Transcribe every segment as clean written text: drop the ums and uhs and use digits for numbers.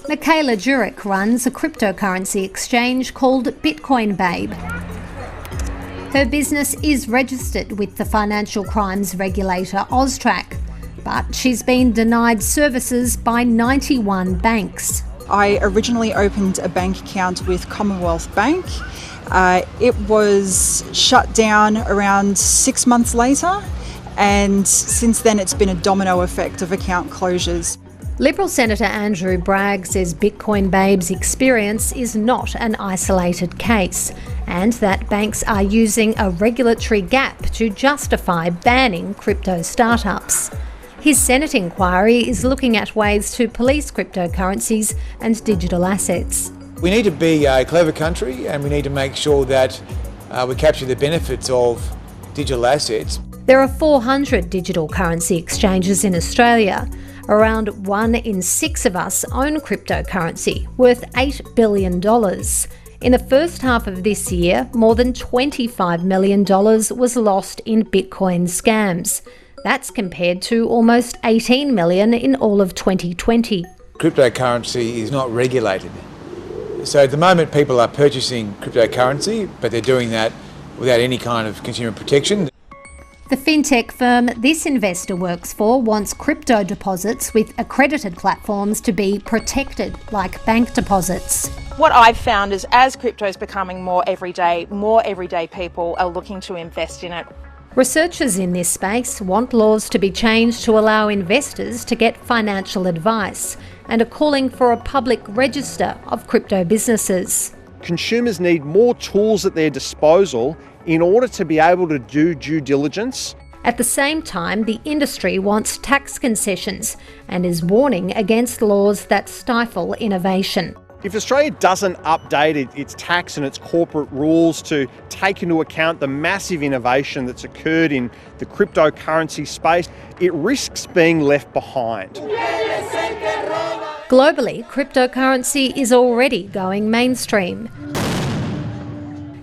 Michaela Juric runs a cryptocurrency exchange called Bitcoin Babe. Her business is registered with the financial crimes regulator AUSTRAC, but she's been denied services by 91 banks. I originally opened a bank account with Commonwealth Bank. It was shut down around 6 months later, and since then it's been a domino effect of account closures. Liberal Senator Andrew Bragg says Bitcoin Babe's experience is not an isolated case, and that banks are using a regulatory gap to justify banning crypto startups. His Senate inquiry is looking at ways to police cryptocurrencies and digital assets. We need to be a clever country, and we need to make sure that we capture the benefits of digital assets. There are 400 digital currency exchanges in Australia. Around 1 in 6 of us own cryptocurrency, worth $8 billion. In the first half of this year, more than $25 million was lost in Bitcoin scams. That's compared to almost $18 million in all of 2020. Cryptocurrency is not regulated. So at the moment people are purchasing cryptocurrency, but they're doing that without any kind of consumer protection. The fintech firm this investor works for wants crypto deposits with accredited platforms to be protected like bank deposits. What I've found is as crypto is becoming more everyday people are looking to invest in it. Researchers in this space want laws to be changed to allow investors to get financial advice and are calling for a public register of crypto businesses. Consumers need more tools at their disposal in order to be able to do due diligence. At the same time, the industry wants tax concessions and is warning against laws that stifle innovation. If Australia doesn't update its tax and its corporate rules to take into account the massive innovation that's occurred in the cryptocurrency space, it risks being left behind. Globally, cryptocurrency is already going mainstream.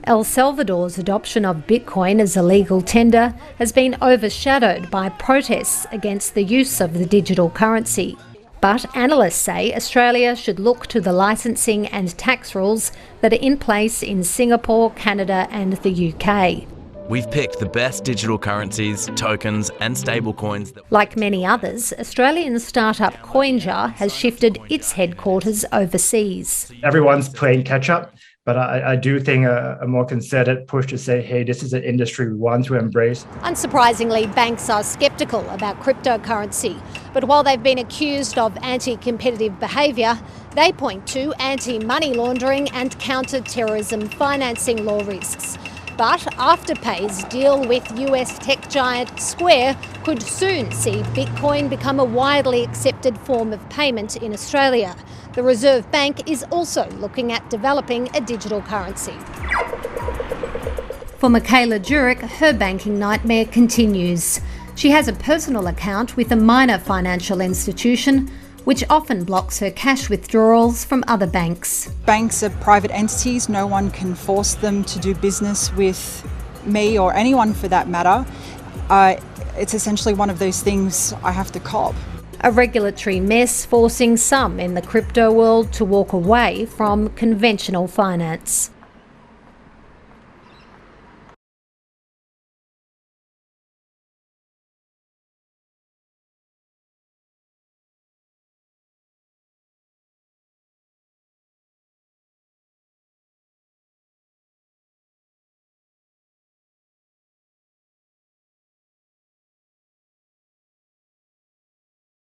El Salvador's adoption of Bitcoin as a legal tender has been overshadowed by protests against the use of the digital currency. But analysts say Australia should look to the licensing and tax rules that are in place in Singapore, Canada and the UK. We've picked the best digital currencies, tokens and stablecoins. Like many others, Australian startup Conjar has shifted its headquarters overseas. Everyone's playing catch-up, but I do think a more concerted push to say, hey, this is an industry we want to embrace. Unsurprisingly, banks are sceptical about cryptocurrency. But while they've been accused of anti-competitive behaviour, they point to anti-money laundering and counter-terrorism financing law risks. But Afterpay's deal with US tech giant Square could soon see Bitcoin become a widely accepted form of payment in Australia. The Reserve Bank is also looking at developing a digital currency. For Michaela Juric, her banking nightmare continues. She has a personal account with a minor financial institution, which often blocks her cash withdrawals from other banks. Banks are private entities. No one can force them to do business with me or anyone for that matter. It's essentially one of those things I have to cop. A regulatory mess forcing some in the crypto world to walk away from conventional finance.